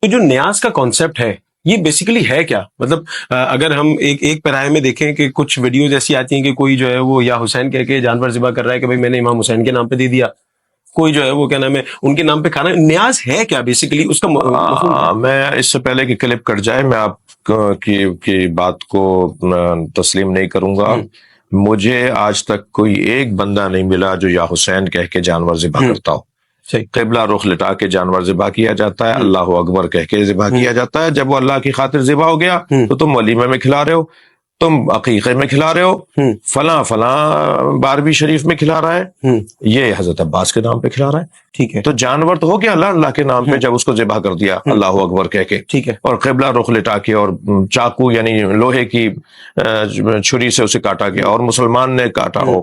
تو جو نیاز کا کانسیپٹ ہے یہ بیسیکلی ہے کیا؟ مطلب اگر ہم ایک پیرائے میں دیکھیں کہ کچھ ویڈیوز ایسی آتی ہیں کہ کوئی جو ہے وہ یا حسین کہہ کے جانور ذبح کر رہا ہے کہ بھائی میں نے امام حسین کے نام پہ دے دیا، کوئی جو ہے وہ کیا نام ہے ان کے نام پہ کھانا، نیاز ہے کیا بیسیکلی اس کا؟ میں اس سے پہلے کہ کلپ کٹ جائے میں آپ کی بات کو تسلیم نہیں کروں گا. مجھے آج تک کوئی ایک بندہ نہیں ملا جو یا حسین کہہ کے جانور ذبح کرتا ہو. قبلہ رخ لٹا کے جانور ذبح کیا جاتا ہے، اللہ اکبر کہہ کے ذبح کیا جاتا ہے. جب وہ اللہ کی خاطر ذبح ہو گیا تو تم ولیمے میں کھلا رہے ہو، تم عقیقے میں کھلا رہے ہو، فلاں فلاں بارہویں شریف میں کھلا رہا ہے، یہ حضرت عباس کے نام پہ کھلا رہا ہے. ٹھیک ہے، تو جانور تو ہو گیا اللہ کے نام پہ جب اس کو ذبح کر دیا اللہ اکبر کہہ کے. ٹھیک ہے، اور قبلہ رخ لٹا کے اور چاقو یعنی لوہے کی چھری سے اسے کاٹا گیا اور مسلمان نے کاٹا ہو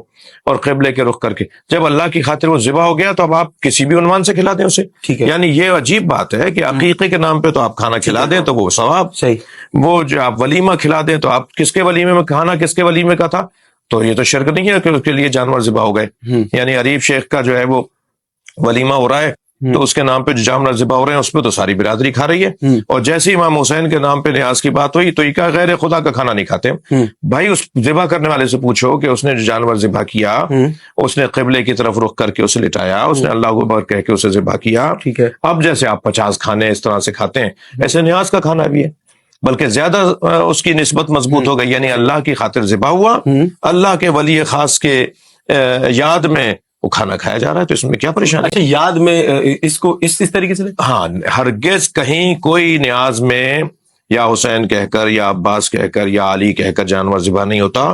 اور قبلے کے رخ کر کے، جب اللہ کی خاطر وہ ذبح ہو گیا تو اب آپ کسی بھی عنوان سے کھلا دیں اسے. یعنی یہ عجیب بات ہے کہ عقیقے کے نام پہ تو آپ کھانا کھلا دیں تو وہ ثواب، صحیح. وہ جو آپ ولیمہ کھلا دیں تو آپ کس کے ولیمے میں کھانا کس کے ولیمے کا تھا، تو یہ تو شرک نہیں ہے کہ اس کے لیے جانور ذبح ہو گئے. یعنی عریف شیخ کا جو ہے وہ ولیمہ ہو رہا ہے تو اس کے نام پہ جو جانور ذبح ہو رہے ہیں اس پہ تو ساری برادری کھا رہی ہے. اور جیسے ہی امام حسین کے نام پہ نیاز کی بات ہوئی تو یہ کہا غیر خدا کا کھانا نہیں کھاتے. بھائی اس ذبح کرنے والے سے پوچھو کہ اس نے جو جانور ذبح کیا اس نے قبلے کی طرف رخ کر کے اسے لٹایا، اس نے اللہ اکبر کہہ کے اسے ذبح کیا. ٹھیک ہے، اب جیسے آپ 50 کھانے اس طرح سے کھاتے ہیں ایسے نیاز کا کھانا بھی ہے، بلکہ زیادہ اس کی نسبت مضبوط ہو گئی. یعنی اللہ کی خاطر ذبح ہوا، اللہ کے ولی خاص کے یاد میں وہ کھانا کھایا جا رہا ہے، تو اس میں کیا پریشانی؟ اچھا، یاد میں اس کو اس طریقے سے ہاں، ہرگز کہیں کوئی نیاز میں یا حسین کہہ کر یا عباس کہہ کر یا علی کہہ کر جانور ذبح نہیں ہوتا.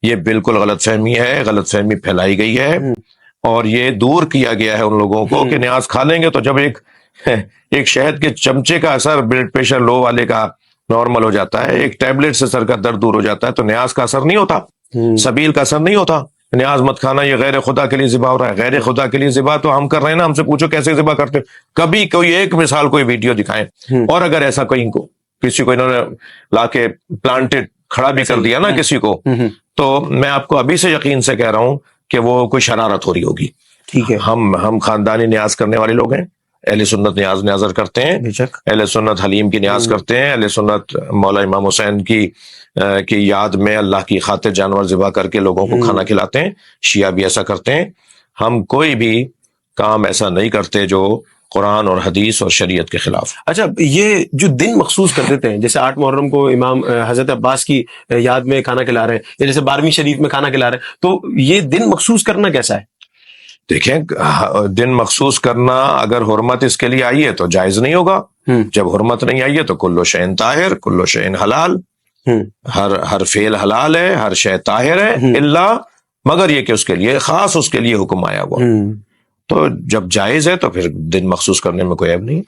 یہ بالکل غلط فہمی ہے، غلط فہمی پھیلائی گئی ہے اور یہ دور کیا گیا ہے ان لوگوں کو کہ نیاز کھا لیں گے تو جب ایک شہد کے چمچے کا اثر بلڈ پریشر لو والے کا نارمل ہو جاتا ہے، ایک ٹیبلٹ سے سر کا درد دور ہو جاتا ہے، تو نیاز کا اثر نہیں ہوتا، سبیل کا اثر نہیں ہوتا. نیاز مت کھانا، یہ غیر خدا کے لیے ذبح ہو رہا ہے. غیر خدا کے لیے ذبح تو ہم کر رہے ہیں نا، ہم سے پوچھو کیسے ذبح کرتے، کبھی کوئی ایک مثال کوئی ویڈیو دکھائیں. اور اگر ایسا کسی کو انہوں نے لا کے پلانٹڈ کھڑا بھی کر دیا نا کسی کو، تو میں آپ کو ابھی سے یقین سے کہہ رہا ہوں کہ وہ کوئی شرارت ہو رہی ہوگی. ٹھیک ہے، ہم خاندانی نیاز کرنے والے لوگ ہیں، اہل سنت نیاز نیازر کرتے ہیں، اہل سنت حلیم کی نیاز کرتے ہیں، اہل سنت مولا امام حسین کی یاد میں اللہ کی خاطر جانور ذبح کر کے لوگوں کو کھانا کھلاتے ہیں. شیعہ بھی ایسا کرتے ہیں. ہم کوئی بھی کام ایسا نہیں کرتے جو قرآن اور حدیث اور شریعت کے خلاف. اچھا، یہ جو دن مخصوص کر دیتے ہیں جیسے 8 محرم کو امام حضرت عباس کی یاد میں کھانا کھلا رہے ہیں، یا جیسے 12ویں شریف میں کھانا کھلا رہے ہیں، تو یہ دن مخصوص کرنا کیسا ہے؟ دیکھیں، دن مخصوص کرنا اگر حرمت اس کے لیے آئی ہے تو جائز نہیں ہوگا. جب حرمت نہیں آئی ہے تو کلو شیء طاہر کلو شیء حلال، ہر فعل حلال ہے، ہر شے طاہر ہے، الا مگر یہ کہ اس کے لیے خاص اس کے لیے حکم آیا ہوا. تو جب جائز ہے تو پھر دن مخصوص کرنے میں کوئی عیب نہیں.